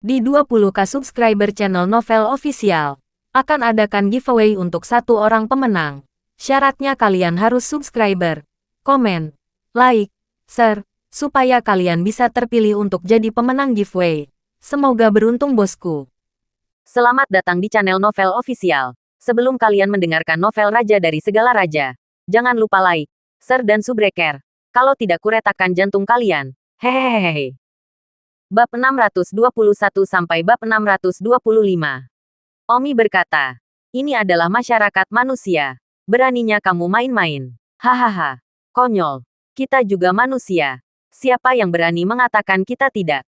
Di 20k subscriber channel Novel Official, akan adakan giveaway untuk satu orang pemenang. Syaratnya kalian harus subscriber, komen, like, share, supaya kalian bisa terpilih untuk jadi pemenang giveaway. Semoga beruntung bosku. Selamat datang di channel Novel Official. Sebelum kalian mendengarkan novel Raja dari Segala Raja, jangan lupa like, share dan subscribe. Kalau tidak kuretakan jantung kalian. Hehehehe. Bab 621 sampai bab 625. Omi berkata, "Ini adalah masyarakat manusia. Beraninya kamu main-main. Hahaha. Konyol. Kita juga manusia. Siapa yang berani mengatakan kita tidak?"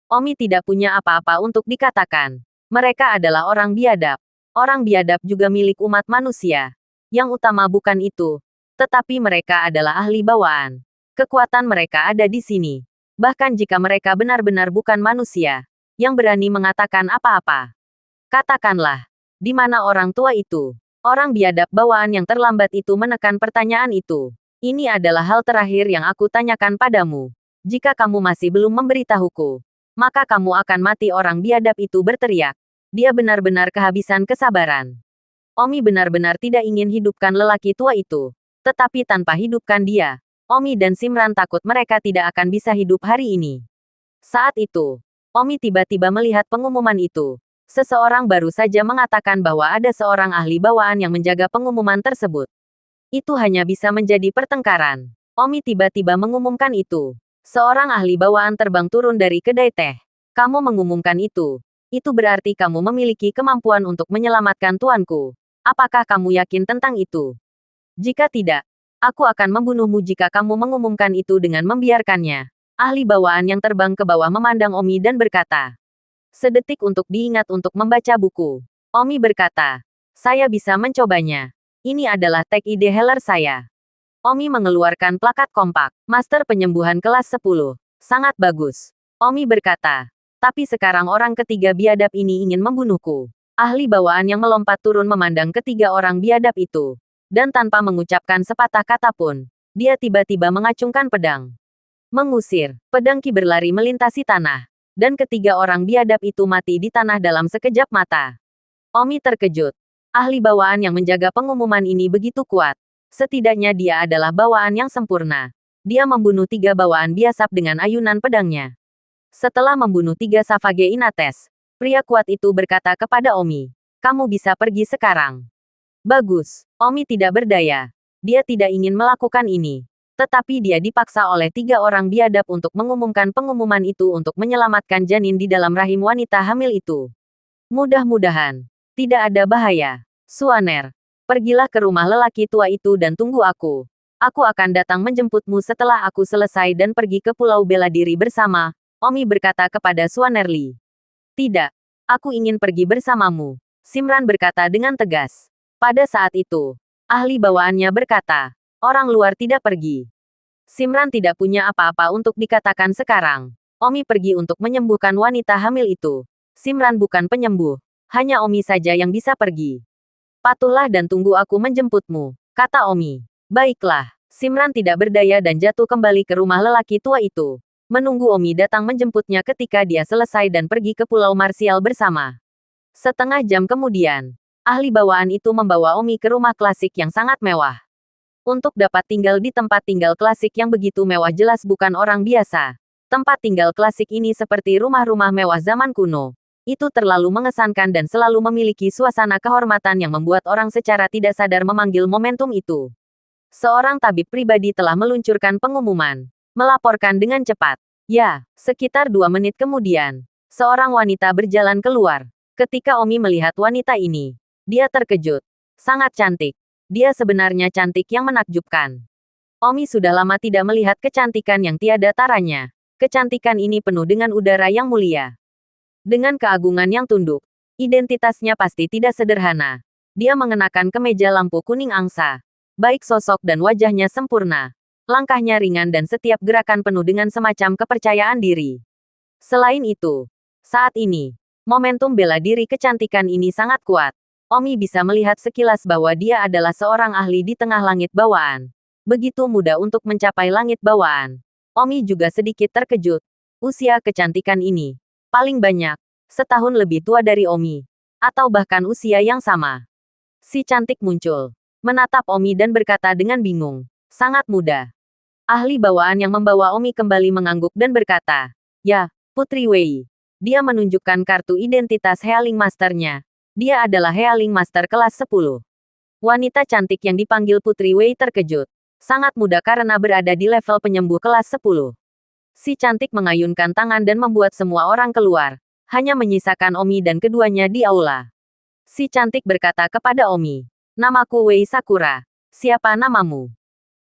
Omi tidak punya apa-apa untuk dikatakan. Mereka adalah orang biadab. Orang biadab juga milik umat manusia. Yang utama bukan itu. Tetapi mereka adalah ahli bawaan. Kekuatan mereka ada di sini. Bahkan jika mereka benar-benar bukan manusia, yang berani mengatakan apa-apa. Katakanlah, di mana orang tua itu? Orang biadab bawaan yang terlambat itu menekan pertanyaan itu. Ini adalah hal terakhir yang aku tanyakan padamu. Jika kamu masih belum memberitahuku, maka kamu akan mati, orang biadab itu berteriak. Dia benar-benar kehabisan kesabaran. Omi benar-benar tidak ingin hidupkan lelaki tua itu. Tetapi tanpa hidupkan dia, Omi dan Simran takut mereka tidak akan bisa hidup hari ini. Saat itu, Omi tiba-tiba melihat pengumuman itu. Seseorang baru saja mengatakan bahwa ada seorang ahli bawaan yang menjaga pengumuman tersebut. Itu hanya bisa menjadi pertengkaran. Omi tiba-tiba mengumumkan itu. Seorang ahli bawaan terbang turun dari kedai teh. Kamu mengumumkan itu. Itu berarti kamu memiliki kemampuan untuk menyelamatkan tuanku. Apakah kamu yakin tentang itu? Jika tidak, aku akan membunuhmu jika kamu mengumumkan itu dengan membiarkannya. Ahli bawaan yang terbang ke bawah memandang Omi dan berkata. Sedetik untuk diingat untuk membaca buku. Omi berkata, saya bisa mencobanya. Ini adalah tag ide healer saya. Omi mengeluarkan plakat kompak. Master penyembuhan kelas 10. Sangat bagus. Omi berkata, tapi sekarang orang ketiga biadab ini ingin membunuhku. Ahli bawaan yang melompat turun memandang ketiga orang biadab itu. Dan tanpa mengucapkan sepatah kata pun, dia tiba-tiba mengacungkan pedang. Mengusir, pedang Ki berlari melintasi tanah. Dan ketiga orang biadab itu mati di tanah dalam sekejap mata. Omi terkejut. Ahli bawaan yang menjaga pengumuman ini begitu kuat. Setidaknya dia adalah bawaan yang sempurna. Dia membunuh 3 bawaan biasap dengan ayunan pedangnya. Setelah membunuh 3 Savage Inates, pria kuat itu berkata kepada Omi, kamu bisa pergi sekarang. Bagus. Omi tidak berdaya. Dia tidak ingin melakukan ini. Tetapi dia dipaksa oleh 3 orang biadab untuk mengumumkan pengumuman itu untuk menyelamatkan janin di dalam rahim wanita hamil itu. Mudah-mudahan tidak ada bahaya. Suaner, pergilah ke rumah lelaki tua itu dan tunggu aku. Aku akan datang menjemputmu setelah aku selesai dan pergi ke Pulau Bela Diri bersama, Omi berkata kepada Suanerli. Tidak, aku ingin pergi bersamamu, Simran berkata dengan tegas. Pada saat itu, ahli bawaannya berkata, orang luar tidak pergi. Simran tidak punya apa-apa untuk dikatakan sekarang. Omi pergi untuk menyembuhkan wanita hamil itu. Simran bukan penyembuh. Hanya Omi saja yang bisa pergi. Patuhlah dan tunggu aku menjemputmu, kata Omi. Baiklah, Simran tidak berdaya dan jatuh kembali ke rumah lelaki tua itu. Menunggu Omi datang menjemputnya ketika dia selesai dan pergi ke Pulau Marsial bersama. Setengah jam kemudian, ahli bawaan itu membawa Omi ke rumah klasik yang sangat mewah. Untuk dapat tinggal di tempat tinggal klasik yang begitu mewah jelas bukan orang biasa. Tempat tinggal klasik ini seperti rumah-rumah mewah zaman kuno. Itu terlalu mengesankan dan selalu memiliki suasana kehormatan yang membuat orang secara tidak sadar memanggil momentum itu. Seorang tabib pribadi telah meluncurkan pengumuman. Melaporkan dengan cepat. Ya, sekitar 2 menit kemudian, seorang wanita berjalan keluar. Ketika Omi melihat wanita ini, dia terkejut. Sangat cantik. Dia sebenarnya cantik yang menakjubkan. Omi sudah lama tidak melihat kecantikan yang tiada taranya. Kecantikan ini penuh dengan udara yang mulia. Dengan keagungan yang tunduk. Identitasnya pasti tidak sederhana. Dia mengenakan kemeja lampu kuning angsa. Baik sosok dan wajahnya sempurna. Langkahnya ringan dan setiap gerakan penuh dengan semacam kepercayaan diri. Selain itu, saat ini, momentum bela diri kecantikan ini sangat kuat. Omi bisa melihat sekilas bahwa dia adalah seorang ahli di tengah langit bawaan. Begitu mudah untuk mencapai langit bawaan. Omi juga sedikit terkejut. Usia kecantikan ini. Paling banyak. setahun lebih tua dari Omi, atau bahkan usia yang sama. Si cantik muncul, menatap Omi dan berkata dengan bingung, sangat muda. Ahli bawaan yang membawa Omi kembali mengangguk dan berkata, ya, Putri Wei. Dia menunjukkan kartu identitas Healing Master-nya. Dia adalah Healing Master kelas 10. Wanita cantik yang dipanggil Putri Wei terkejut. Sangat muda karena berada di level penyembuh kelas 10. Si cantik mengayunkan tangan dan membuat semua orang keluar. Hanya menyisakan Omi dan keduanya di aula. Si cantik berkata kepada Omi, namaku Wei Sakura. Siapa namamu?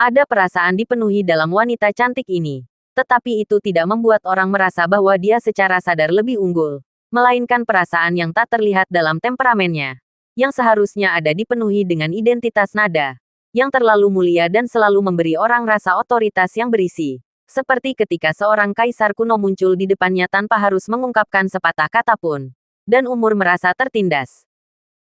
Ada perasaan dipenuhi dalam wanita cantik ini. Tetapi itu tidak membuat orang merasa bahwa dia secara sadar lebih unggul. Melainkan perasaan yang tak terlihat dalam temperamennya. Yang seharusnya ada dipenuhi dengan identitas nada. Yang terlalu mulia dan selalu memberi orang rasa otoritas yang berisi. Seperti ketika seorang kaisar kuno muncul di depannya tanpa harus mengungkapkan sepatah kata pun. Dan umur merasa tertindas.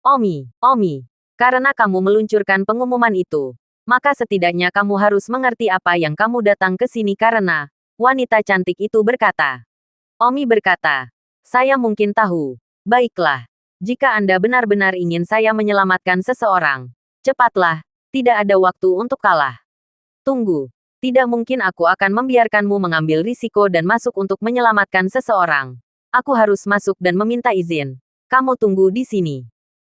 Omi, karena kamu meluncurkan pengumuman itu, maka setidaknya kamu harus mengerti apa yang kamu datang ke sini karena, wanita cantik itu berkata. Omi berkata, saya mungkin tahu. Baiklah, jika Anda benar-benar ingin saya menyelamatkan seseorang, cepatlah, tidak ada waktu untuk kalah. Tunggu. Tidak mungkin aku akan membiarkanmu mengambil risiko dan masuk untuk menyelamatkan seseorang. Aku harus masuk dan meminta izin. Kamu tunggu di sini.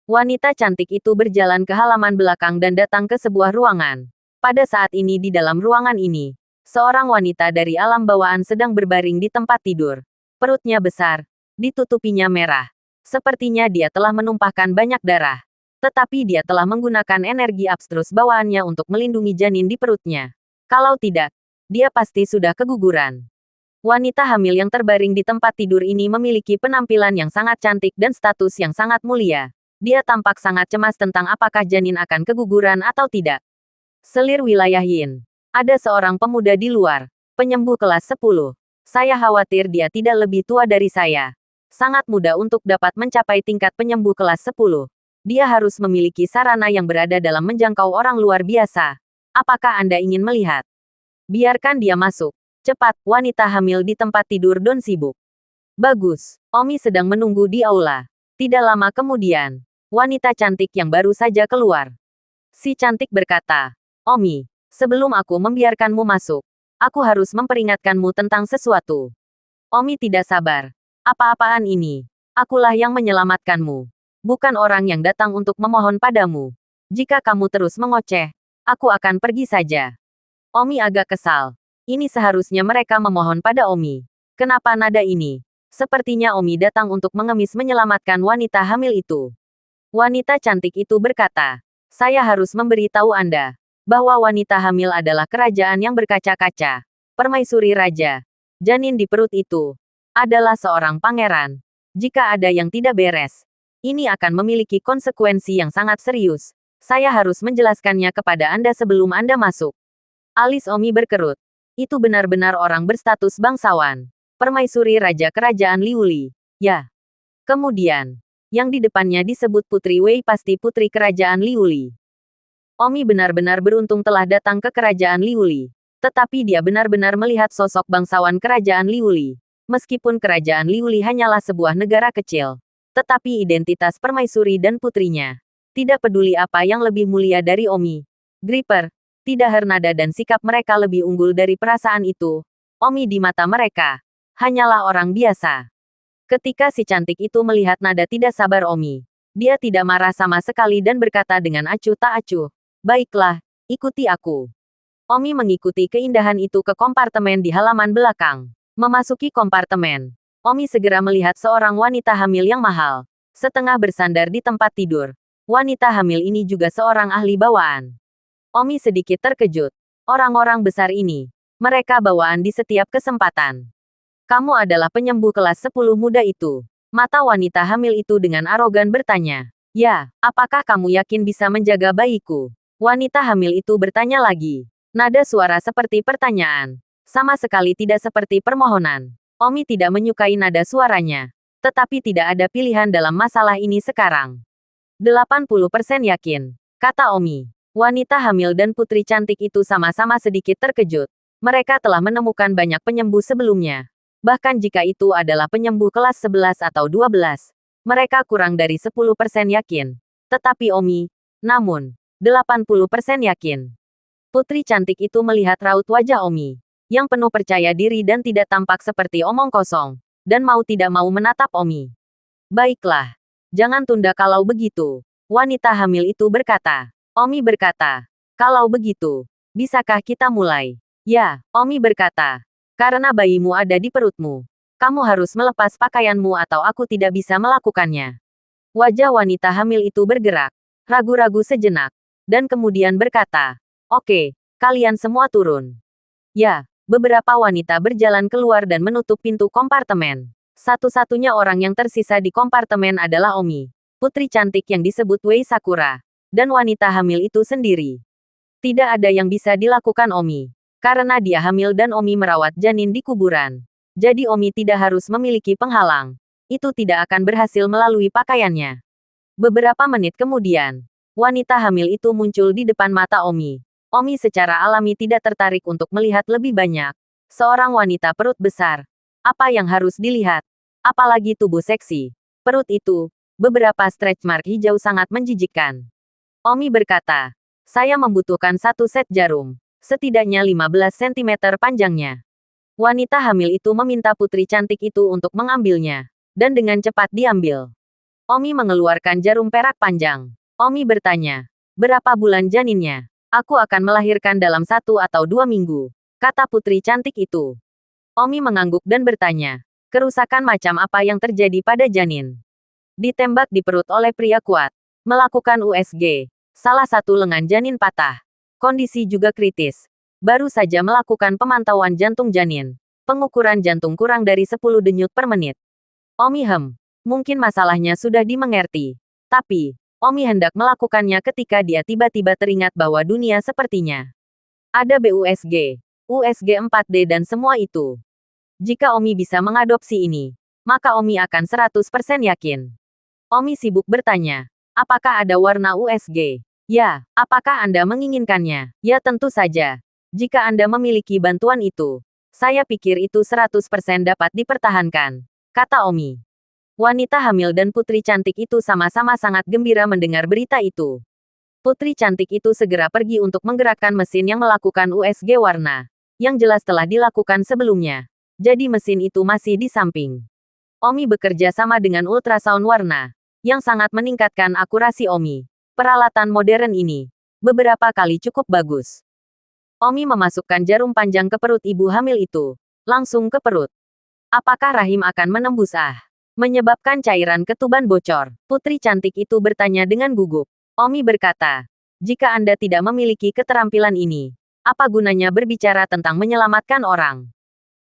Wanita cantik itu berjalan ke halaman belakang dan datang ke sebuah ruangan. Pada saat ini di dalam ruangan ini, seorang wanita dari alam bawaan sedang berbaring di tempat tidur. Perutnya besar, ditutupinya merah. Sepertinya dia telah menumpahkan banyak darah. Tetapi dia telah menggunakan energi abstrus bawaannya untuk melindungi janin di perutnya. Kalau tidak, dia pasti sudah keguguran. Wanita hamil yang terbaring di tempat tidur ini memiliki penampilan yang sangat cantik dan status yang sangat mulia. Dia tampak sangat cemas tentang apakah janin akan keguguran atau tidak. Selir wilayah Yin. Ada seorang pemuda di luar, penyembuh kelas 10. Saya khawatir dia tidak lebih tua dari saya. Sangat mudah untuk dapat mencapai tingkat penyembuh kelas 10. Dia harus memiliki sarana yang berada dalam menjangkau orang luar biasa. Apakah Anda ingin melihat? Biarkan dia masuk. Cepat, wanita hamil di tempat tidur Don sibuk. Bagus, Omi sedang menunggu di aula. Tidak lama kemudian, wanita cantik yang baru saja keluar. Si cantik berkata, Omi, sebelum aku membiarkanmu masuk, aku harus memperingatkanmu tentang sesuatu. Omi tidak sabar. Apa-apaan ini? Akulah yang menyelamatkanmu. Bukan orang yang datang untuk memohon padamu. Jika kamu terus mengoceh, aku akan pergi saja. Omi agak kesal. Ini seharusnya mereka memohon pada Omi. Kenapa nada ini? Sepertinya Omi datang untuk mengemis menyelamatkan wanita hamil itu. Wanita cantik itu berkata, saya harus memberitahu Anda, bahwa wanita hamil adalah kerajaan yang berkaca-kaca. Permaisuri Raja. Janin di perut itu adalah seorang pangeran. Jika ada yang tidak beres, ini akan memiliki konsekuensi yang sangat serius. Saya harus menjelaskannya kepada Anda sebelum Anda masuk. Alis Omi berkerut. Itu benar-benar orang berstatus bangsawan. Permaisuri Raja Kerajaan Liuli. Ya. Kemudian, yang di depannya disebut Putri Wei pasti Putri Kerajaan Liuli. Omi benar-benar beruntung telah datang ke Kerajaan Liuli. Tetapi dia benar-benar melihat sosok bangsawan Kerajaan Liuli. Meskipun Kerajaan Liuli hanyalah sebuah negara kecil. Tetapi identitas permaisuri dan putrinya. Tidak peduli apa yang lebih mulia dari Omi. Gripper, tidak hernada dan sikap mereka lebih unggul dari perasaan itu. Omi di mata mereka hanyalah orang biasa. Ketika si cantik itu melihat nada tidak sabar Omi, dia tidak marah sama sekali dan berkata dengan acuh tak acuh, baiklah, ikuti aku. Omi mengikuti keindahan itu ke kompartemen di halaman belakang. Memasuki kompartemen, Omi segera melihat seorang wanita hamil yang mahal, setengah bersandar di tempat tidur. Wanita hamil ini juga seorang ahli bawaan. Omi sedikit terkejut. Orang-orang besar ini, mereka bawaan di setiap kesempatan. Kamu adalah penyembuh kelas 10 muda itu. Mata wanita hamil itu dengan arogan bertanya. Ya, apakah kamu yakin bisa menjaga bayiku? Wanita hamil itu bertanya lagi. Nada suara seperti pertanyaan. Sama sekali tidak seperti permohonan. Omi tidak menyukai nada suaranya. Tetapi tidak ada pilihan dalam masalah ini sekarang. 80% yakin, kata Omi. Wanita hamil dan putri cantik itu sama-sama sedikit terkejut. Mereka telah menemukan banyak penyembuh sebelumnya. Bahkan jika itu adalah penyembuh kelas 11 atau 12, mereka kurang dari 10% yakin. Tetapi Omi, namun, 80% yakin. Putri cantik itu melihat raut wajah Omi, yang penuh percaya diri dan tidak tampak seperti omong kosong, dan mau tidak mau menatap Omi. Baiklah, jangan tunda kalau begitu. Wanita hamil itu berkata. Omi berkata, kalau begitu, bisakah kita mulai? Ya, Omi berkata. Karena bayimu ada di perutmu. Kamu harus melepas pakaianmu atau aku tidak bisa melakukannya. Wajah wanita hamil itu bergerak, ragu-ragu sejenak, dan kemudian berkata, oke, kalian semua turun. Ya, beberapa wanita berjalan keluar dan menutup pintu kompartemen. Satu-satunya orang yang tersisa di kompartemen adalah Omi, putri cantik yang disebut Wei Sakura, dan wanita hamil itu sendiri. Tidak ada yang bisa dilakukan Omi, karena dia hamil dan Omi merawat janin di kuburan. Jadi Omi tidak harus memiliki penghalang. Itu tidak akan berhasil melalui pakaiannya. Beberapa menit kemudian, wanita hamil itu muncul di depan mata Omi. Omi secara alami tidak tertarik untuk melihat lebih banyak. Seorang wanita perut besar. Apa yang harus dilihat? Apalagi tubuh seksi. Perut itu, beberapa stretch mark hijau sangat menjijikkan. Omi berkata, saya membutuhkan satu set jarum. Setidaknya 15 cm panjangnya. Wanita hamil itu meminta putri cantik itu untuk mengambilnya. Dan dengan cepat diambil. Omi mengeluarkan jarum perak panjang. Omi bertanya, berapa bulan janinnya? Aku akan melahirkan dalam 1 atau 2 minggu, kata putri cantik itu. Omi mengangguk dan bertanya, kerusakan macam apa yang terjadi pada janin? Ditembak di perut oleh pria kuat. Melakukan USG. Salah satu lengan janin patah. Kondisi juga kritis. Baru saja melakukan pemantauan jantung janin. Pengukuran jantung kurang dari 10 denyut per menit. Omi mungkin masalahnya sudah dimengerti. Tapi, Omi hendak melakukannya ketika dia tiba-tiba teringat bahwa dunia sepertinya ada BUSG, USG 4D dan semua itu. Jika Omi bisa mengadopsi ini, maka Omi akan 100% yakin. Omi sibuk bertanya, apakah ada warna USG? Ya, apakah Anda menginginkannya? Ya tentu saja. Jika Anda memiliki bantuan itu, saya pikir itu 100% dapat dipertahankan, kata Omi. Wanita hamil dan putri cantik itu sama-sama sangat gembira mendengar berita itu. Putri cantik itu segera pergi untuk menggerakkan mesin yang melakukan USG warna, yang jelas telah dilakukan sebelumnya. Jadi mesin itu masih di samping. Omi bekerja sama dengan ultrasound warna, yang sangat meningkatkan akurasi Omi. Peralatan modern ini, beberapa kali cukup bagus. Omi memasukkan jarum panjang ke perut ibu hamil itu, langsung ke perut. Apakah rahim akan menembus menyebabkan cairan ketuban bocor? Putri cantik itu bertanya dengan gugup. Omi berkata, jika Anda tidak memiliki keterampilan ini, apa gunanya berbicara tentang menyelamatkan orang?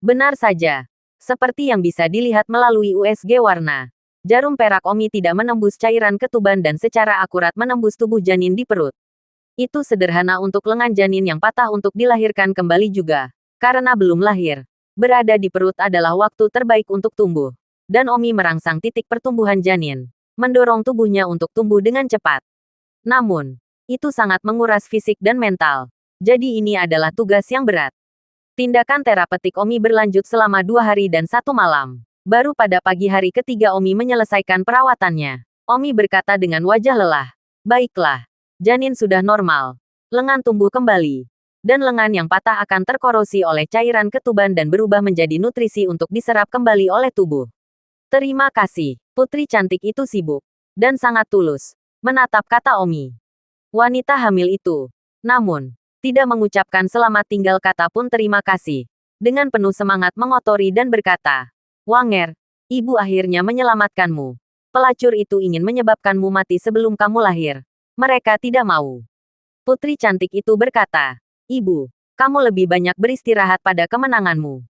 Benar saja. Seperti yang bisa dilihat melalui USG warna. Jarum perak Omi tidak menembus cairan ketuban dan secara akurat menembus tubuh janin di perut. Itu sederhana untuk lengan janin yang patah untuk dilahirkan kembali juga. Karena belum lahir. Berada di perut adalah waktu terbaik untuk tumbuh. Dan Omi merangsang titik pertumbuhan janin, mendorong tubuhnya untuk tumbuh dengan cepat. Namun, itu sangat menguras fisik dan mental. Jadi ini adalah tugas yang berat. Tindakan terapeutik Omi berlanjut selama 2 hari dan 1 malam. Baru pada pagi hari ketiga Omi menyelesaikan perawatannya. Omi berkata dengan wajah lelah. Baiklah, janin sudah normal. Lengan tumbuh kembali. Dan lengan yang patah akan terkorosi oleh cairan ketuban dan berubah menjadi nutrisi untuk diserap kembali oleh tubuh. Terima kasih. Putri cantik itu sibuk dan sangat tulus menatap kata Omi. Wanita hamil itu, namun, tidak mengucapkan selamat tinggal kata pun terima kasih. Dengan penuh semangat mengotori dan berkata, Wanger, ibu akhirnya menyelamatkanmu. Pelacur itu ingin menyebabkanmu mati sebelum kamu lahir. Mereka tidak mau. Putri cantik itu berkata, Ibu, kamu lebih banyak beristirahat pada kemenanganmu.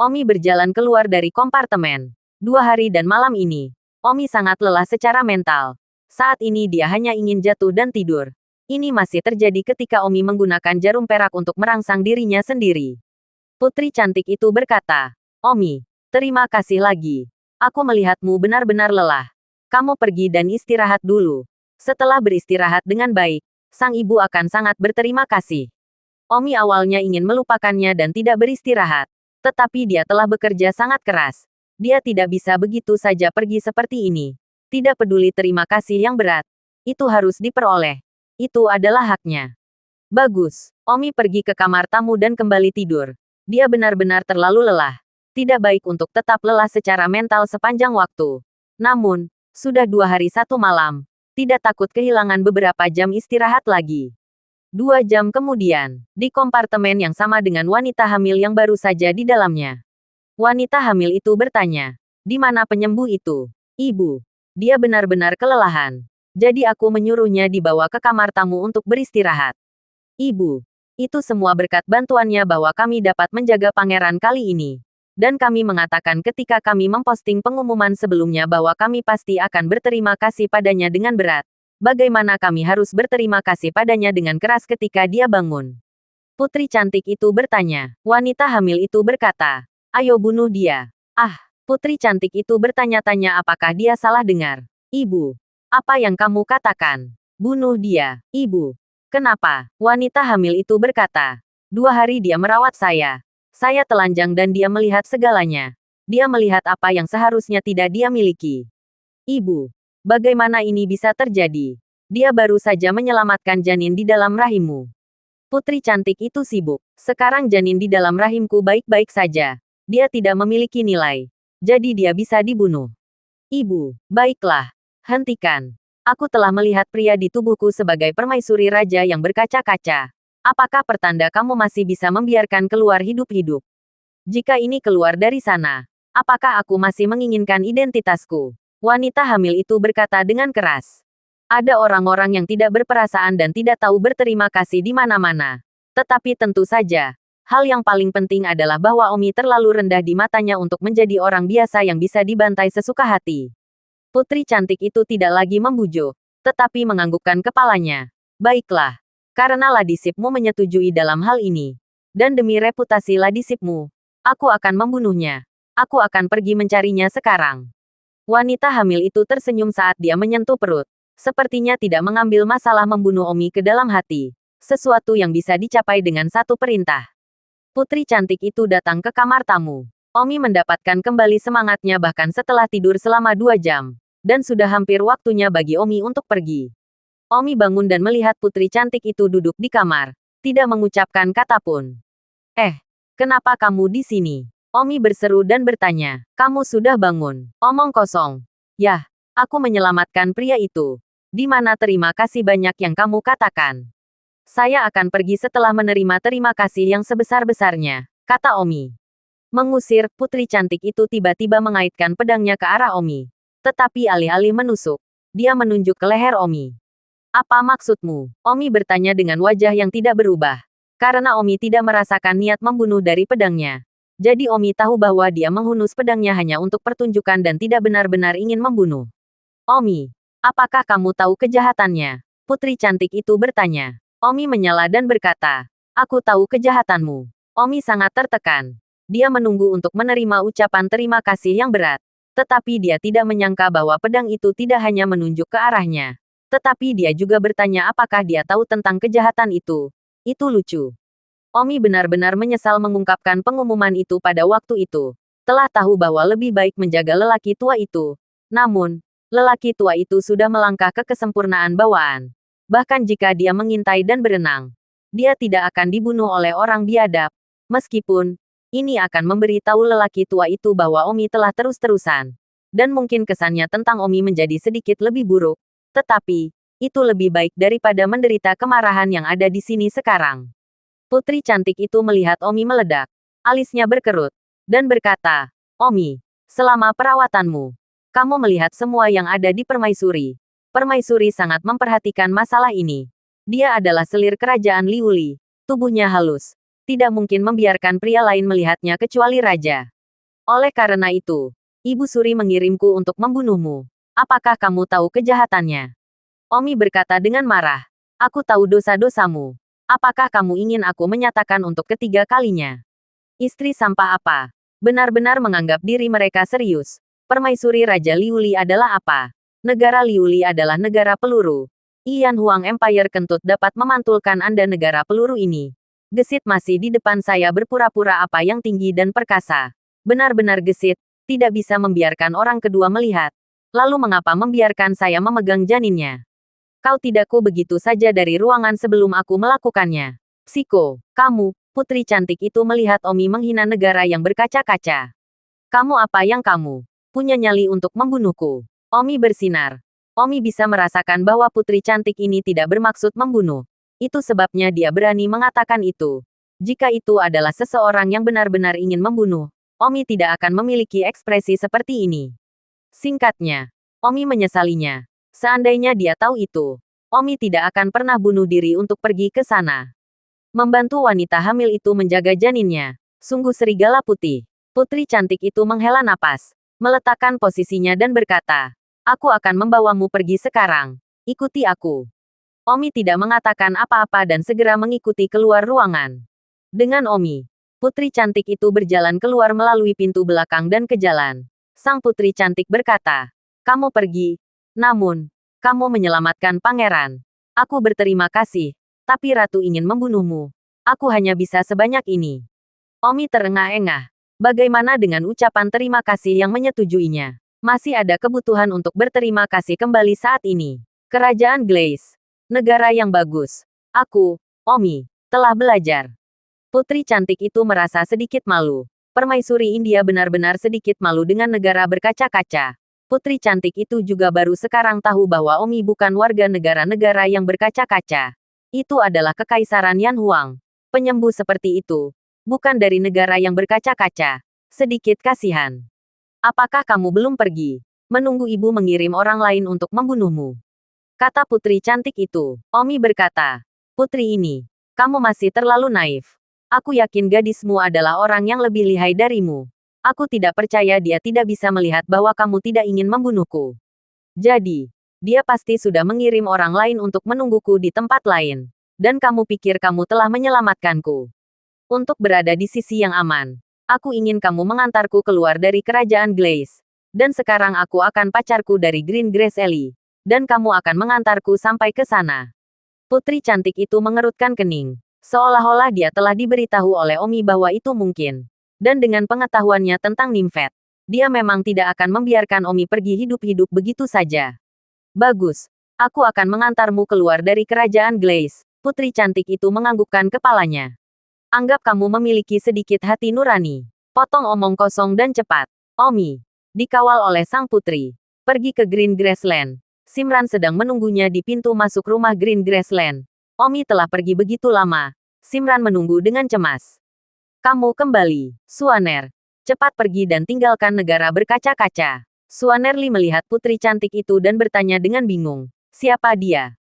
Omi berjalan keluar dari kompartemen. 2 hari dan malam ini, Omi sangat lelah secara mental. Saat ini dia hanya ingin jatuh dan tidur. Ini masih terjadi ketika Omi menggunakan jarum perak untuk merangsang dirinya sendiri. Putri cantik itu berkata, Omi, terima kasih lagi. Aku melihatmu benar-benar lelah. Kamu pergi dan istirahat dulu. Setelah beristirahat dengan baik, sang ibu akan sangat berterima kasih. Omi awalnya ingin melupakannya dan tidak beristirahat. Tetapi dia telah bekerja sangat keras. Dia tidak bisa begitu saja pergi seperti ini. Tidak peduli terima kasih yang berat. Itu harus diperoleh. Itu adalah haknya. Bagus. Omi pergi ke kamar tamu dan kembali tidur. Dia benar-benar terlalu lelah. Tidak baik untuk tetap lelah secara mental sepanjang waktu. Namun, sudah 2 hari 1 malam. Tidak takut kehilangan beberapa jam istirahat lagi. 2 jam kemudian, di kompartemen yang sama dengan wanita hamil yang baru saja di dalamnya. Wanita hamil itu bertanya, "Di mana penyembuh itu?" "Ibu, dia benar-benar kelelahan. Jadi aku menyuruhnya dibawa ke kamar tamu untuk beristirahat." "Ibu, itu semua berkat bantuannya bahwa kami dapat menjaga pangeran kali ini. Dan kami mengatakan ketika kami memposting pengumuman sebelumnya bahwa kami pasti akan berterima kasih padanya dengan berat. Bagaimana kami harus berterima kasih padanya dengan keras ketika dia bangun?" Putri cantik itu bertanya. Wanita hamil itu berkata, "Ayo bunuh dia." Ah, putri cantik itu bertanya-tanya apakah dia salah dengar. "Ibu, apa yang kamu katakan? Bunuh dia, ibu." "Kenapa?" Wanita hamil itu berkata. 2 hari dia merawat saya. Saya telanjang dan dia melihat segalanya. Dia melihat apa yang seharusnya tidak dia miliki. "Ibu, bagaimana ini bisa terjadi? Dia baru saja menyelamatkan janin di dalam rahimmu." Putri cantik itu sibuk. "Sekarang janin di dalam rahimku baik-baik saja. Dia tidak memiliki nilai. Jadi dia bisa dibunuh." "Ibu, baiklah. Hentikan. Aku telah melihat pria di tubuhku sebagai permaisuri raja yang berkaca-kaca. Apakah pertanda kamu masih bisa membiarkan keluar hidup-hidup? Jika ini keluar dari sana, apakah aku masih menginginkan identitasku?" Wanita hamil itu berkata dengan keras. Ada orang-orang yang tidak berperasaan dan tidak tahu berterima kasih di mana-mana. Tetapi tentu saja, hal yang paling penting adalah bahwa Omi terlalu rendah di matanya untuk menjadi orang biasa yang bisa dibantai sesuka hati. Putri cantik itu tidak lagi membujuk, tetapi menganggukkan kepalanya. "Baiklah. Karena ladisipmu menyetujui dalam hal ini. Dan demi reputasi ladisipmu, aku akan membunuhnya. Aku akan pergi mencarinya sekarang." Wanita hamil itu tersenyum saat dia menyentuh perut. Sepertinya tidak mengambil masalah membunuh Omi ke dalam hati. Sesuatu yang bisa dicapai dengan satu perintah. Putri cantik itu datang ke kamar tamu. Omi mendapatkan kembali semangatnya bahkan setelah tidur selama 2 jam. Dan sudah hampir waktunya bagi Omi untuk pergi. Omi bangun dan melihat putri cantik itu duduk di kamar. Tidak mengucapkan kata pun. Kenapa kamu di sini?" Omi berseru dan bertanya, "Kamu sudah bangun?" "Omong kosong. Yah, aku menyelamatkan pria itu. Di mana terima kasih banyak yang kamu katakan?" "Saya akan pergi setelah menerima terima kasih yang sebesar-besarnya," kata Omi. Mengusir, putri cantik itu tiba-tiba mengaitkan pedangnya ke arah Omi. Tetapi alih-alih menusuk, dia menunjuk ke leher Omi. "Apa maksudmu?" Omi bertanya dengan wajah yang tidak berubah. Karena Omi tidak merasakan niat membunuh dari pedangnya. Jadi Omi tahu bahwa dia menghunus pedangnya hanya untuk pertunjukan dan tidak benar-benar ingin membunuh. "Omi, apakah kamu tahu kejahatannya?" Putri cantik itu bertanya. Omi menyela dan berkata, "Aku tahu kejahatanmu." Omi sangat tertekan. Dia menunggu untuk menerima ucapan terima kasih yang berat. Tetapi dia tidak menyangka bahwa pedang itu tidak hanya menunjuk ke arahnya. Tetapi dia juga bertanya apakah dia tahu tentang kejahatan itu. Itu lucu. Omi benar-benar menyesal mengungkapkan pengumuman itu pada waktu itu. Telah tahu bahwa lebih baik menjaga lelaki tua itu. Namun, lelaki tua itu sudah melangkah ke kesempurnaan bawaan. Bahkan jika dia mengintai dan berenang, dia tidak akan dibunuh oleh orang biadab. Meskipun, ini akan memberi tahu lelaki tua itu bahwa Omi telah terus-terusan. Dan mungkin kesannya tentang Omi menjadi sedikit lebih buruk. Tetapi, itu lebih baik daripada menderita kemarahan yang ada di sini sekarang. Putri cantik itu melihat Omi meledak. Alisnya berkerut. Dan berkata, "Omi, selama perawatanmu, kamu melihat semua yang ada di permaisuri. Permaisuri sangat memperhatikan masalah ini. Dia adalah selir kerajaan Liuli. Tubuhnya halus. Tidak mungkin membiarkan pria lain melihatnya kecuali raja. Oleh karena itu, Ibu Suri mengirimku untuk membunuhmu. Apakah kamu tahu kejahatannya?" Omi berkata dengan marah, "Aku tahu dosa-dosamu. Apakah kamu ingin aku menyatakan untuk ketiga kalinya? Istri sampah apa? Benar-benar menganggap diri mereka serius. Permaisuri Raja Liuli adalah apa? Negara Liuli adalah negara peluru. Ian Huang Empire kentut dapat memantulkan Anda negara peluru ini. Gesit masih di depan saya berpura-pura apa yang tinggi dan perkasa. Benar-benar gesit, tidak bisa membiarkan orang kedua melihat. Lalu mengapa membiarkan saya memegang janinnya? Kau tidakku begitu saja dari ruangan sebelum aku melakukannya. Psiko, kamu, putri cantik itu melihat Omi menghina negara yang berkaca-kaca. Kamu apa yang kamu punya nyali untuk membunuhku? Omi bersinar. Omi bisa merasakan bahwa putri cantik ini tidak bermaksud membunuh. Itu sebabnya dia berani mengatakan itu. Jika itu adalah seseorang yang benar-benar ingin membunuh, Omi tidak akan memiliki ekspresi seperti ini. Singkatnya, Omi menyesalinya. Seandainya dia tahu itu, Omi tidak akan pernah bunuh diri untuk pergi ke sana. Membantu wanita hamil itu menjaga janinnya. Sungguh serigala putih. Putri cantik itu menghela napas, meletakkan posisinya dan berkata, "Aku akan membawamu pergi sekarang. Ikuti aku." Omi tidak mengatakan apa-apa dan segera mengikuti keluar ruangan. Dengan Omi, putri cantik itu berjalan keluar melalui pintu belakang dan ke jalan. Sang putri cantik berkata, "Kamu pergi. Namun, kamu menyelamatkan pangeran. Aku berterima kasih. Tapi ratu ingin membunuhmu. Aku hanya bisa sebanyak ini." Omi terengah-engah. Bagaimana dengan ucapan terima kasih yang menyetujuinya? Masih ada kebutuhan untuk berterima kasih kembali saat ini. Kerajaan Glaze. Negara yang bagus. Aku, Omi, telah belajar. Putri cantik itu merasa sedikit malu. Permaisuri India benar-benar sedikit malu dengan negara berkaca-kaca. Putri cantik itu juga baru sekarang tahu bahwa Omi bukan warga negara-negara yang berkaca-kaca. Itu adalah Kekaisaran Yan Huang. Penyembuh seperti itu. Bukan dari negara yang berkaca-kaca. Sedikit kasihan. Apakah kamu belum pergi? Menunggu ibu mengirim orang lain untuk membunuhmu. Kata putri cantik itu. Omi berkata, "Putri ini, kamu masih terlalu naif. Aku yakin gadismu adalah orang yang lebih lihai darimu. Aku tidak percaya dia tidak bisa melihat bahwa kamu tidak ingin membunuhku. Jadi, dia pasti sudah mengirim orang lain untuk menungguku di tempat lain. Dan kamu pikir kamu telah menyelamatkanku. Untuk berada di sisi yang aman, aku ingin kamu mengantarku keluar dari kerajaan Glaze. Dan sekarang aku akan pacarku dari Green Grass Alley. Dan kamu akan mengantarku sampai ke sana." Putri cantik itu mengerutkan kening. Seolah-olah dia telah diberitahu oleh Omi bahwa itu mungkin. Dan dengan pengetahuannya tentang Nimfet, dia memang tidak akan membiarkan Omi pergi hidup-hidup begitu saja. "Bagus. Aku akan mengantarmu keluar dari kerajaan Glaze." Putri cantik itu menganggukkan kepalanya. "Anggap kamu memiliki sedikit hati nurani." Potong omong kosong dan cepat. Omi, dikawal oleh sang putri, pergi ke Green Grassland. Simran sedang menunggunya di pintu masuk rumah Green Grassland. Omi telah pergi begitu lama. Simran menunggu dengan cemas. "Kamu kembali, Suaner. Cepat pergi dan tinggalkan negara berkaca-kaca." Suanerli melihat putri cantik itu dan bertanya dengan bingung. "Siapa dia?"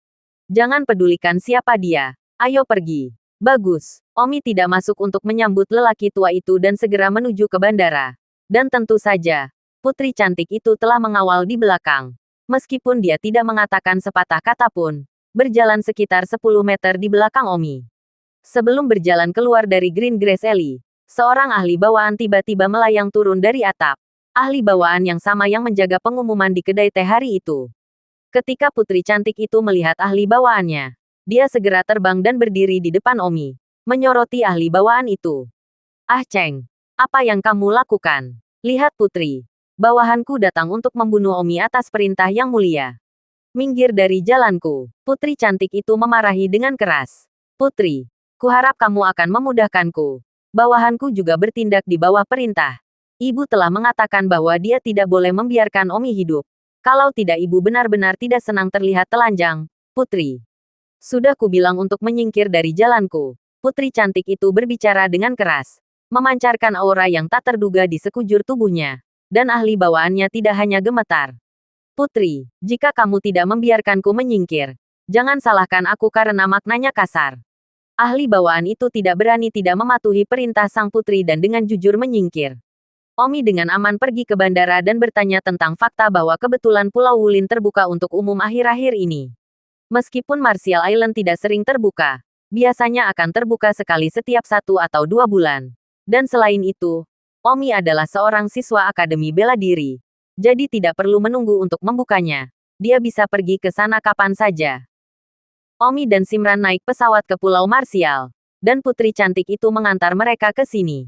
"Jangan pedulikan siapa dia. Ayo pergi." Bagus. Omi tidak masuk untuk menyambut lelaki tua itu dan segera menuju ke bandara. Dan tentu saja, putri cantik itu telah mengawal di belakang. Meskipun dia tidak mengatakan sepatah kata pun, berjalan sekitar 10 meter di belakang Omi. Sebelum berjalan keluar dari Green Grass Alley, seorang ahli bawaan tiba-tiba melayang turun dari atap. Ahli bawaan yang sama yang menjaga pengumuman di kedai teh hari itu. Ketika putri cantik itu melihat ahli bawaannya, dia segera terbang dan berdiri di depan Omi, menyoroti ahli bawaan itu. "Ah Cheng, apa yang kamu lakukan? Lihat putri. Bawahanku datang untuk membunuh Omi atas perintah yang mulia. Minggir dari jalanku." Putri cantik itu memarahi dengan keras. "Putri, kuharap kamu akan memudahkanku. Bawahanku juga bertindak di bawah perintah. Ibu telah mengatakan bahwa dia tidak boleh membiarkan Omi hidup. Kalau tidak ibu benar-benar tidak senang terlihat telanjang, putri. Sudah kubilang untuk menyingkir dari jalanku." Putri cantik itu berbicara dengan keras, memancarkan aura yang tak terduga di sekujur tubuhnya. Dan ahli bawaannya tidak hanya gemetar. "Putri, jika kamu tidak membiarkanku menyingkir, jangan salahkan aku karena maknanya kasar." Ahli bawaan itu tidak berani tidak mematuhi perintah sang putri dan dengan jujur menyingkir. Omi dengan aman pergi ke bandara dan bertanya tentang fakta bahwa kebetulan Pulau Wulin terbuka untuk umum akhir-akhir ini. Meskipun Martial Island tidak sering terbuka, biasanya akan terbuka sekali setiap 1 atau 2 bulan. Dan selain itu, Omi adalah seorang siswa Akademi Bela Diri. Jadi tidak perlu menunggu untuk membukanya. Dia bisa pergi ke sana kapan saja. Omi dan Simran naik pesawat ke Pulau Martial. dan putri cantik itu mengantar mereka ke sini.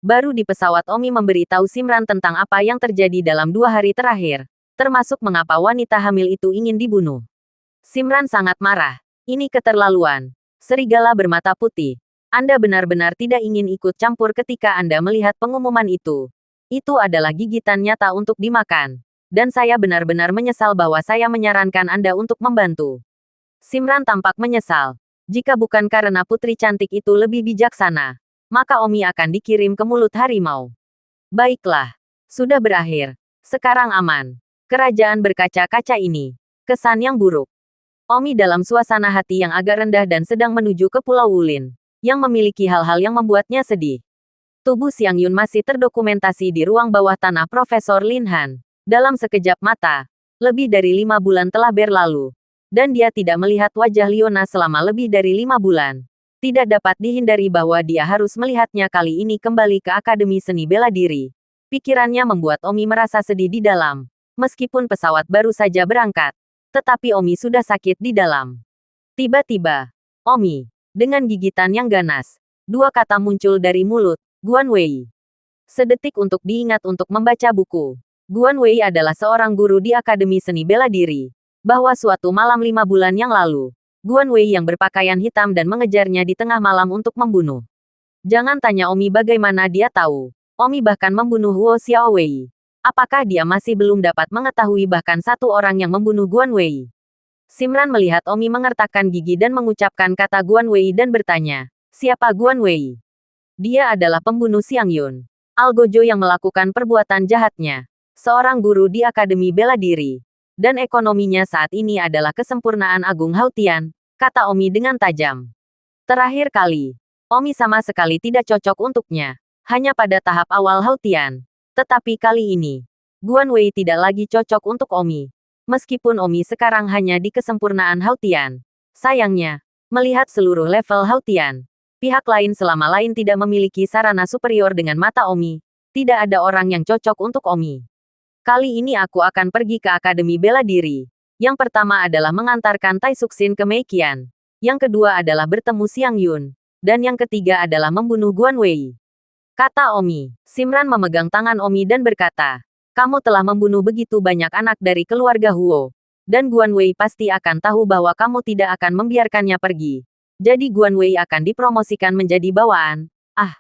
Baru di pesawat Omi memberitahu Simran tentang apa yang terjadi dalam 2 hari terakhir, termasuk mengapa wanita hamil itu ingin dibunuh. Simran sangat marah. Ini keterlaluan. Serigala bermata putih. Anda benar-benar tidak ingin ikut campur ketika Anda melihat pengumuman itu. Itu adalah gigitan nyata untuk dimakan. Dan saya benar-benar menyesal bahwa saya menyarankan Anda untuk membantu. Simran tampak menyesal. Jika bukan karena putri cantik itu lebih bijaksana, maka Omi akan dikirim ke mulut harimau. Baiklah. Sudah berakhir. Sekarang aman. Kerajaan berkaca-kaca ini. Kesan yang buruk. Omi dalam suasana hati yang agak rendah dan sedang menuju ke Pulau Wulin, yang memiliki hal-hal yang membuatnya sedih. Tubuh Xiang Yun masih terdokumentasi di ruang bawah tanah Profesor Lin Han. Dalam sekejap mata, lebih dari 5 bulan telah berlalu. Dan dia tidak melihat wajah Liona selama lebih dari 5 bulan. Tidak dapat dihindari bahwa dia harus melihatnya kali ini kembali ke Akademi Seni Bela Diri. Pikirannya membuat Omi merasa sedih di dalam. Meskipun pesawat baru saja berangkat, tetapi Omi sudah sakit di dalam. Tiba-tiba, Omi, dengan gigitan yang ganas, 2 kata muncul dari mulut, Guan Wei. Sedetik untuk diingat untuk membaca buku. Guan Wei adalah seorang guru di Akademi Seni Bela Diri. Bahwa suatu malam 5 bulan yang lalu, Guan Wei yang berpakaian hitam dan mengejarnya di tengah malam untuk membunuh. Jangan tanya Omi bagaimana dia tahu. Omi bahkan membunuh Huo Xiaowei. Apakah dia masih belum dapat mengetahui bahkan satu orang yang membunuh Guan Wei? Simran melihat Omi mengertakkan gigi dan mengucapkan kata Guan Wei dan bertanya, siapa Guan Wei? Dia adalah pembunuh Xiang Yun. Algojo yang melakukan perbuatan jahatnya. Seorang guru di Akademi Bela Diri. Dan ekonominya saat ini adalah kesempurnaan Agung Hautian, kata Omi dengan tajam. Terakhir kali, Omi sama sekali tidak cocok untuknya. Hanya pada tahap awal Hautian. Tetapi kali ini, Guan Wei tidak lagi cocok untuk Omi. Meskipun Omi sekarang hanya di kesempurnaan Hautian. Sayangnya, melihat seluruh level Hautian, pihak lain selama lain tidak memiliki sarana superior dengan mata Omi. Tidak ada orang yang cocok untuk Omi. Kali ini aku akan pergi ke Akademi Bela Diri. Yang pertama adalah mengantarkan Tai Suxin ke Mei Qian. Yang kedua adalah bertemu Xiang Yun. Dan yang ketiga adalah membunuh Guan Wei. Kata Omi. Simran memegang tangan Omi dan berkata, kamu telah membunuh begitu banyak anak dari keluarga Huo. Dan Guan Wei pasti akan tahu bahwa kamu tidak akan membiarkannya pergi. Jadi Guan Wei akan dipromosikan menjadi bawaan. Ah.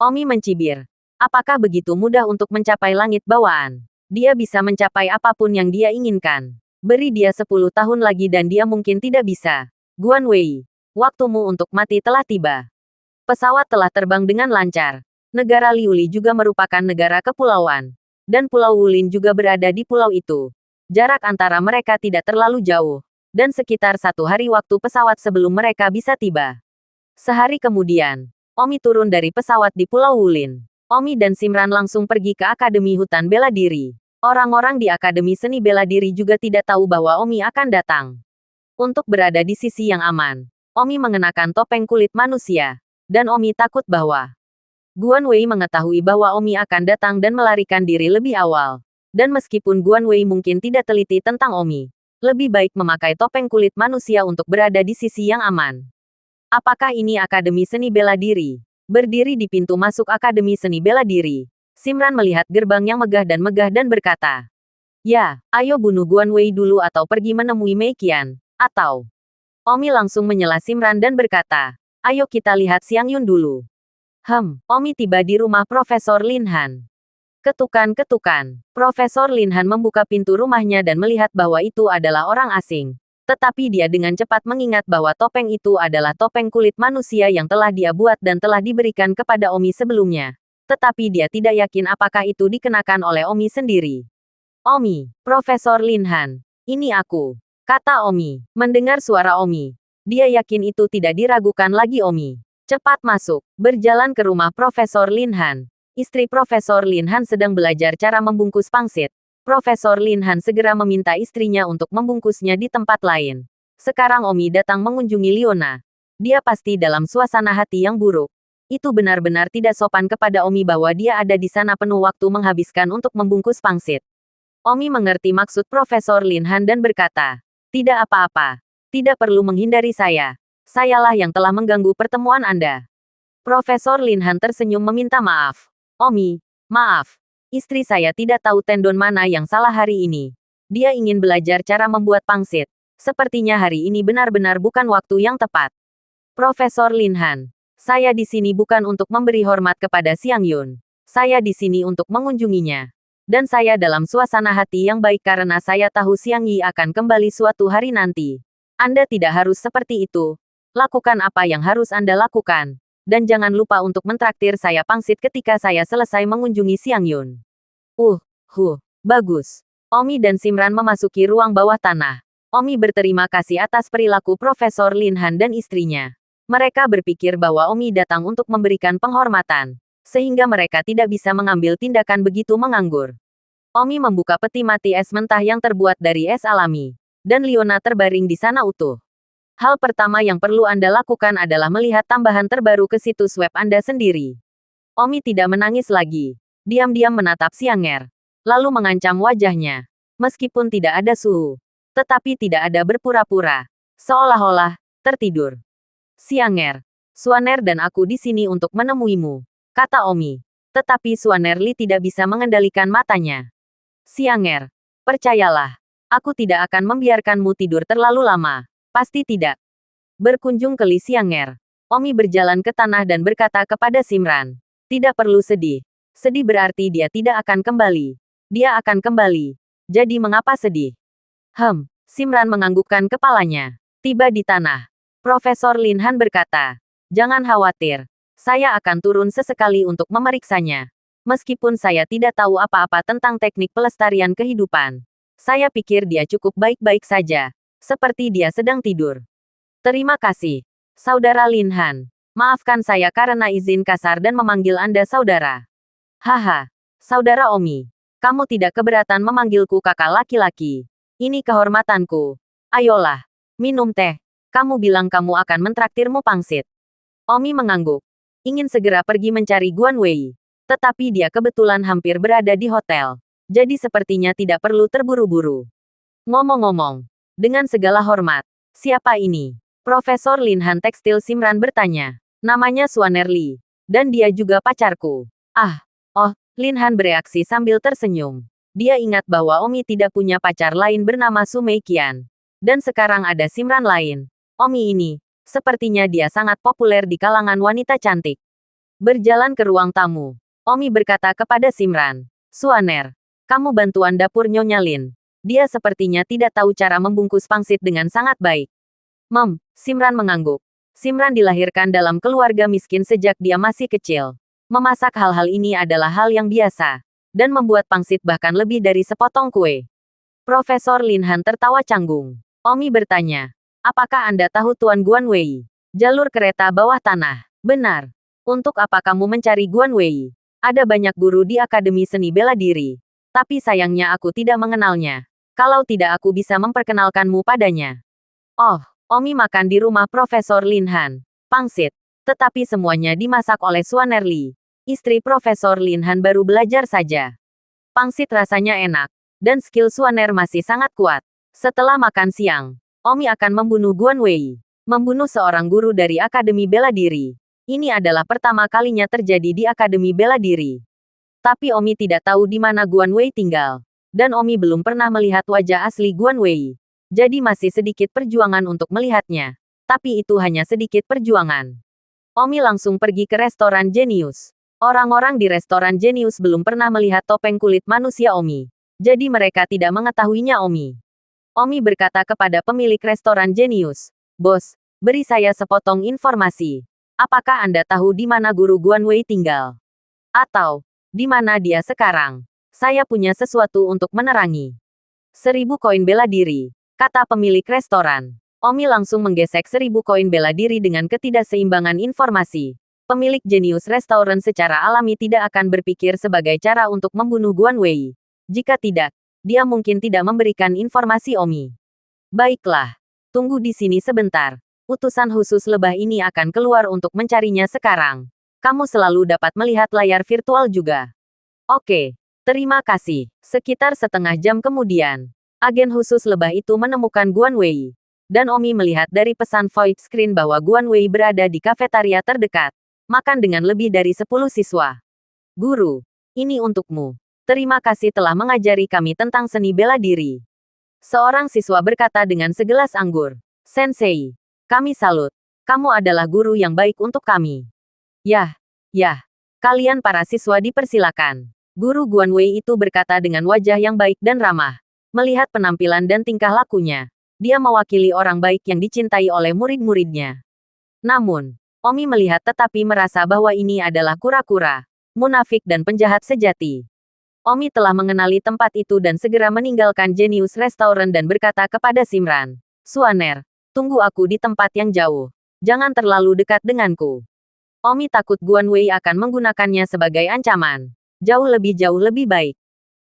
Omi mencibir. Apakah begitu mudah untuk mencapai langit bawaan? Dia bisa mencapai apapun yang dia inginkan. Beri dia 10 tahun lagi dan dia mungkin tidak bisa. Guan Wei, waktumu untuk mati telah tiba. Pesawat telah terbang dengan lancar. Negara Liuli juga merupakan negara kepulauan. Dan Pulau Wulin juga berada di pulau itu. Jarak antara mereka tidak terlalu jauh. Dan sekitar 1 hari waktu pesawat sebelum mereka bisa tiba. Sehari kemudian, Omi turun dari pesawat di Pulau Wulin. Omi dan Simran langsung pergi ke Akademi Hutan Bela Diri. Orang-orang di Akademi Seni Bela Diri juga tidak tahu bahwa Omi akan datang. Untuk berada di sisi yang aman, Omi mengenakan topeng kulit manusia. Dan Omi takut bahwa Guan Wei mengetahui bahwa Omi akan datang dan melarikan diri lebih awal. Dan meskipun Guan Wei mungkin tidak teliti tentang Omi, lebih baik memakai topeng kulit manusia untuk berada di sisi yang aman. Apakah ini Akademi Seni Bela Diri? Berdiri di pintu masuk Akademi Seni Bela Diri, Simran melihat gerbang yang megah dan berkata, ya, ayo bunuh Guan Wei dulu atau pergi menemui Mei Qian, atau... Omi langsung menyela Simran dan berkata, ayo kita lihat Xiang Yun dulu. Omi tiba di rumah Profesor Lin Han. Ketukan-ketukan, Profesor Lin Han membuka pintu rumahnya dan melihat bahwa itu adalah orang asing. Tetapi dia dengan cepat mengingat bahwa topeng itu adalah topeng kulit manusia yang telah dia buat dan telah diberikan kepada Omi sebelumnya. Tetapi dia tidak yakin apakah itu dikenakan oleh Omi sendiri. Omi, Profesor Lin Han, ini aku, kata Omi. Mendengar suara Omi, dia yakin itu tidak diragukan lagi Omi. Cepat masuk, berjalan ke rumah Profesor Lin Han. Istri Profesor Lin Han sedang belajar cara membungkus pangsit. Profesor Lin Han segera meminta istrinya untuk membungkusnya di tempat lain. Sekarang Omi datang mengunjungi Liona. Dia pasti dalam suasana hati yang buruk. Itu benar-benar tidak sopan kepada Omi bahwa dia ada di sana penuh waktu menghabiskan untuk membungkus pangsit. Omi mengerti maksud Profesor Lin Han dan berkata, tidak apa-apa. Tidak perlu menghindari saya. Sayalah yang telah mengganggu pertemuan Anda. Profesor Lin Han tersenyum meminta maaf. Omi, maaf. Istri saya tidak tahu tendon mana yang salah hari ini. Dia ingin belajar cara membuat pangsit. Sepertinya hari ini benar-benar bukan waktu yang tepat. Profesor Lin Han, saya di sini bukan untuk memberi hormat kepada Xiang Yun. Saya di sini untuk mengunjunginya. Dan saya dalam suasana hati yang baik karena saya tahu Xiang Yi akan kembali suatu hari nanti. Anda tidak harus seperti itu. Lakukan apa yang harus Anda lakukan. Dan jangan lupa untuk mentraktir saya pangsit ketika saya selesai mengunjungi Xiang Yun. Bagus. Omi dan Simran memasuki ruang bawah tanah. Omi berterima kasih atas perilaku Profesor Lin Han dan istrinya. Mereka berpikir bahwa Omi datang untuk memberikan penghormatan, sehingga mereka tidak bisa mengambil tindakan begitu menganggur. Omi membuka peti mati es mentah yang terbuat dari es alami, dan Liona terbaring di sana utuh. Hal pertama yang perlu Anda lakukan adalah melihat tambahan terbaru ke situs web Anda sendiri. Omi tidak menangis lagi. Diam-diam menatap Xianger, lalu mengancam wajahnya. Meskipun tidak ada suhu, tetapi tidak ada berpura-pura. Seolah-olah tertidur. Xianger, Suaner dan aku di sini untuk menemuimu, kata Omi. Tetapi Suaner Li tidak bisa mengendalikan matanya. Xianger, percayalah, aku tidak akan membiarkanmu tidur terlalu lama. Pasti tidak. Berkunjung ke Li Xianger, Omi berjalan ke tanah dan berkata kepada Simran, tidak perlu sedih. Sedih berarti dia tidak akan kembali. Dia akan kembali. Jadi mengapa sedih? Simran menganggukkan kepalanya. Tiba di tanah. Profesor Lin Han berkata, jangan khawatir. Saya akan turun sesekali untuk memeriksanya. Meskipun saya tidak tahu apa-apa tentang teknik pelestarian kehidupan. Saya pikir dia cukup baik-baik saja. Seperti dia sedang tidur. Terima kasih, Saudara Lin Han. Maafkan saya karena izin kasar dan memanggil Anda saudara. Haha, Saudara Omi. Kamu tidak keberatan memanggilku kakak laki-laki. Ini kehormatanku. Ayolah, minum teh. Kamu bilang kamu akan mentraktirmu pangsit. Omi mengangguk. Ingin segera pergi mencari Guan Wei. Tetapi dia kebetulan hampir berada di hotel. Jadi sepertinya tidak perlu terburu-buru. Ngomong-ngomong, dengan segala hormat, siapa ini? Profesor Lin Han Tekstil Simran bertanya. Namanya Suaner Li. Dan dia juga pacarku. Lin Han bereaksi sambil tersenyum. Dia ingat bahwa Omi tidak punya pacar lain bernama Su Mei Qian. Dan sekarang ada Simran lain. Omi ini, sepertinya dia sangat populer di kalangan wanita cantik. Berjalan ke ruang tamu, Omi berkata kepada Simran, Suaner, kamu bantuan dapur Nyonya Lin. Dia sepertinya tidak tahu cara membungkus pangsit dengan sangat baik. Simran mengangguk. Simran dilahirkan dalam keluarga miskin sejak dia masih kecil. Memasak hal-hal ini adalah hal yang biasa. Dan membuat pangsit bahkan lebih dari sepotong kue. Profesor Lin Han tertawa canggung. Omi bertanya, apakah Anda tahu Tuan Guan Wei? Jalur kereta bawah tanah. Benar. Untuk apa kamu mencari Guan Wei? Ada banyak guru di Akademi Seni Bela Diri. Tapi sayangnya aku tidak mengenalnya. Kalau tidak aku bisa memperkenalkanmu padanya. Omi makan di rumah Profesor Lin Han. Pangsit. Tetapi semuanya dimasak oleh Suaner Li. Istri Profesor Lin Han baru belajar saja. Pangsit rasanya enak. Dan skill Suaner masih sangat kuat. Setelah makan siang, Omi akan membunuh Guan Wei. Membunuh seorang guru dari Akademi Bela Diri. Ini adalah pertama kalinya terjadi di Akademi Bela Diri. Tapi Omi tidak tahu di mana Guan Wei tinggal. Dan Omi belum pernah melihat wajah asli Guan Wei. Jadi masih sedikit perjuangan untuk melihatnya. Tapi itu hanya sedikit perjuangan. Omi langsung pergi ke restoran Genius. Orang-orang di restoran Genius belum pernah melihat topeng kulit manusia Omi. Jadi mereka tidak mengetahuinya Omi. Omi berkata kepada pemilik restoran Genius, Bos, beri saya sepotong informasi. Apakah Anda tahu di mana guru Guan Wei tinggal? Atau, di mana dia sekarang? Saya punya sesuatu untuk menerangi. 1000 koin bela diri, kata pemilik restoran. Omi langsung menggesek 1000 koin bela diri dengan ketidakseimbangan informasi. Pemilik Genius Restaurant secara alami tidak akan berpikir sebagai cara untuk membunuh Guan Wei. Jika tidak, dia mungkin tidak memberikan informasi Omi. Baiklah, tunggu di sini sebentar. Utusan khusus lebah ini akan keluar untuk mencarinya sekarang. Kamu selalu dapat melihat layar virtual juga. Oke. Terima kasih. Sekitar setengah jam kemudian, agen khusus lebah itu menemukan Guan Wei. Dan Omi melihat dari pesan void screen bahwa Guan Wei berada di kafetaria terdekat. Makan dengan lebih dari 10 siswa. Guru, ini untukmu. Terima kasih telah mengajari kami tentang seni bela diri. Seorang siswa berkata dengan segelas anggur. Sensei, kami salut. Kamu adalah guru yang baik untuk kami. Yah, kalian para siswa dipersilakan. Guru Guan Wei itu berkata dengan wajah yang baik dan ramah. Melihat penampilan dan tingkah lakunya, dia mewakili orang baik yang dicintai oleh murid-muridnya. Namun, Omi melihat tetapi merasa bahwa ini adalah kura-kura, munafik dan penjahat sejati. Omi telah mengenali tempat itu dan segera meninggalkan Genius Restaurant dan berkata kepada Simran, Suaner, tunggu aku di tempat yang jauh. Jangan terlalu dekat denganku. Omi takut Guan Wei akan menggunakannya sebagai ancaman. Jauh lebih baik.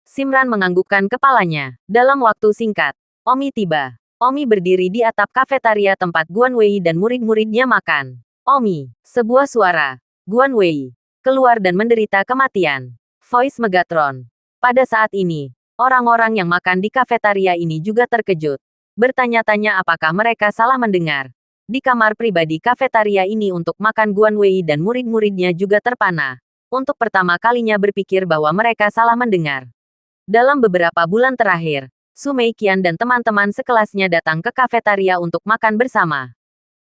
Simran menganggukkan kepalanya. Dalam waktu singkat, Omi tiba. Omi berdiri di atap kafetaria tempat Guan Wei dan murid-muridnya makan. Omi, sebuah suara. Guan Wei, keluar dan menderita kematian. Voice Megatron. Pada saat ini, orang-orang yang makan di kafetaria ini juga terkejut. Bertanya-tanya apakah mereka salah mendengar. Di kamar pribadi kafetaria ini untuk makan Guan Wei dan murid-muridnya juga terpana. Untuk pertama kalinya berpikir bahwa mereka salah mendengar. Dalam beberapa bulan terakhir, Su Meiqian dan teman-teman sekelasnya datang ke kafetaria untuk makan bersama.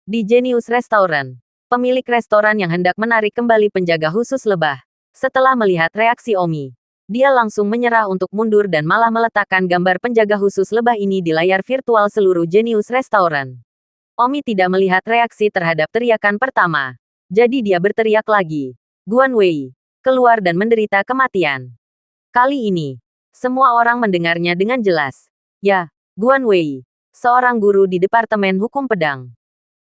Di Genius Restaurant, pemilik restoran yang hendak menarik kembali penjaga khusus lebah. Setelah melihat reaksi Omi, dia langsung menyerah untuk mundur dan malah meletakkan gambar penjaga khusus lebah ini di layar virtual seluruh Genius Restaurant. Omi tidak melihat reaksi terhadap teriakan pertama. Jadi dia berteriak lagi. Guan Wei, keluar dan menderita kematian. Kali ini, semua orang mendengarnya dengan jelas. Ya, Guan Wei, seorang guru di Departemen Hukum Pedang.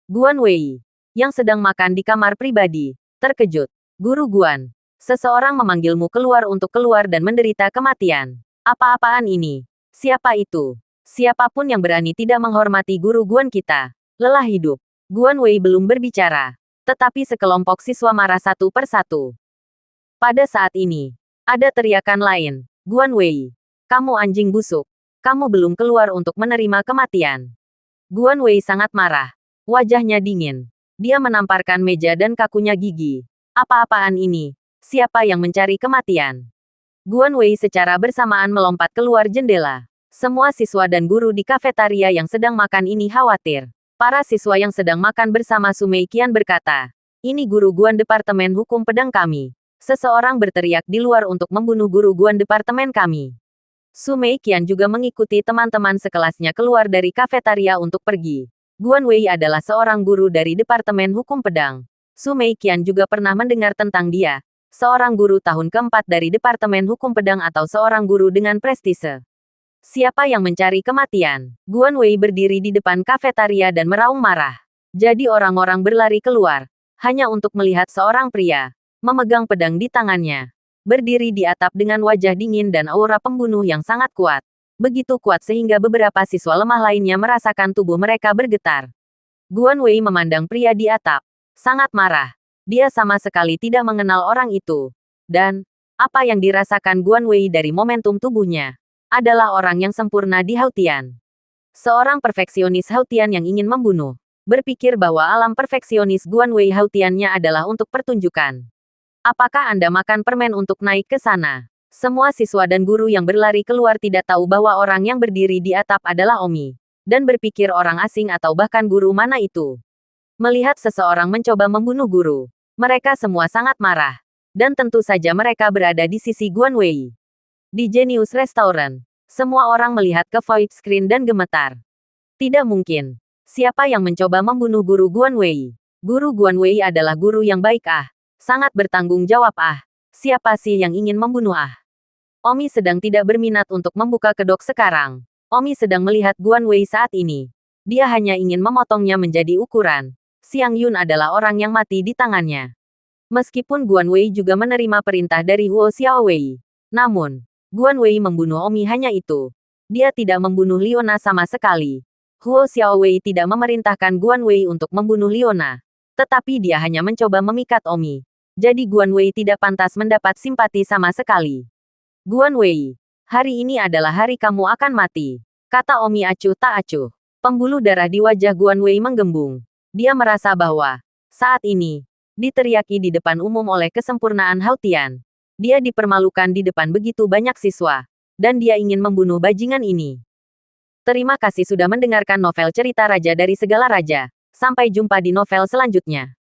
Guan Wei, yang sedang makan di kamar pribadi, terkejut. Guru Guan, seseorang memanggilmu keluar untuk keluar dan menderita kematian. Apa-apaan ini? Siapa itu? Siapapun yang berani tidak menghormati guru Guan kita. Lelah hidup. Guan Wei belum berbicara. Tetapi sekelompok siswa marah satu persatu. Pada saat ini, ada teriakan lain. Guan Wei, kamu anjing busuk. Kamu belum keluar untuk menerima kematian. Guan Wei sangat marah. Wajahnya dingin. Dia menamparkan meja dan kakunya gigi. Apa-apaan ini? Siapa yang mencari kematian? Guan Wei secara bersamaan melompat keluar jendela. Semua siswa dan guru di kafetaria yang sedang makan ini khawatir. Para siswa yang sedang makan bersama Su Meiqian berkata, ini guru Guan Departemen Hukum Pedang kami. Seseorang berteriak di luar untuk membunuh guru Guan Departemen kami. Su Meiqian juga mengikuti teman-teman sekelasnya keluar dari kafetaria untuk pergi. Guan Wei adalah seorang guru dari Departemen Hukum Pedang. Su Meiqian juga pernah mendengar tentang dia, seorang guru tahun keempat dari Departemen Hukum Pedang atau seorang guru dengan prestise. Siapa yang mencari kematian? Guan Wei berdiri di depan kafetaria dan meraung marah. Jadi orang-orang berlari keluar, hanya untuk melihat seorang pria memegang pedang di tangannya. Berdiri di atap dengan wajah dingin dan aura pembunuh yang sangat kuat. Begitu kuat sehingga beberapa siswa lemah lainnya merasakan tubuh mereka bergetar. Guan Wei memandang pria di atap. Sangat marah. Dia sama sekali tidak mengenal orang itu. Dan, apa yang dirasakan Guan Wei dari momentum tubuhnya, adalah orang yang sempurna di Hautian. Seorang perfeksionis Hautian yang ingin membunuh. Berpikir bahwa alam perfeksionis Guan Wei Hautiannya adalah untuk pertunjukan. Apakah Anda makan permen untuk naik ke sana? Semua siswa dan guru yang berlari keluar tidak tahu bahwa orang yang berdiri di atap adalah Omi. Dan berpikir orang asing atau bahkan guru mana itu. Melihat seseorang mencoba membunuh guru, mereka semua sangat marah. Dan tentu saja mereka berada di sisi Guan Wei. Di Genius Restaurant, semua orang melihat ke void screen dan gemetar. Tidak mungkin. Siapa yang mencoba membunuh guru Guan Wei? Guru Guan Wei adalah guru yang baik sangat bertanggung jawab Siapa sih yang ingin membunuh Omi sedang tidak berminat untuk membuka kedok sekarang. Omi sedang melihat Guan Wei saat ini. Dia hanya ingin memotongnya menjadi ukuran. Xiang Yun adalah orang yang mati di tangannya. Meskipun Guan Wei juga menerima perintah dari Huo Xiaowei. Namun, Guan Wei membunuh Omi hanya itu. Dia tidak membunuh Liona sama sekali. Huo Xiaowei tidak memerintahkan Guan Wei untuk membunuh Liona. Tetapi dia hanya mencoba memikat Omi. Jadi Guan Wei tidak pantas mendapat simpati sama sekali. Guan Wei, hari ini adalah hari kamu akan mati, kata Omi acuh tak acuh. Pembuluh darah di wajah Guan Wei menggembung. Dia merasa bahwa saat ini diteriaki di depan umum oleh kesempurnaan Hao Tian. Dia dipermalukan di depan begitu banyak siswa, dan dia ingin membunuh bajingan ini. Terima kasih sudah mendengarkan novel cerita raja dari segala raja. Sampai jumpa di novel selanjutnya.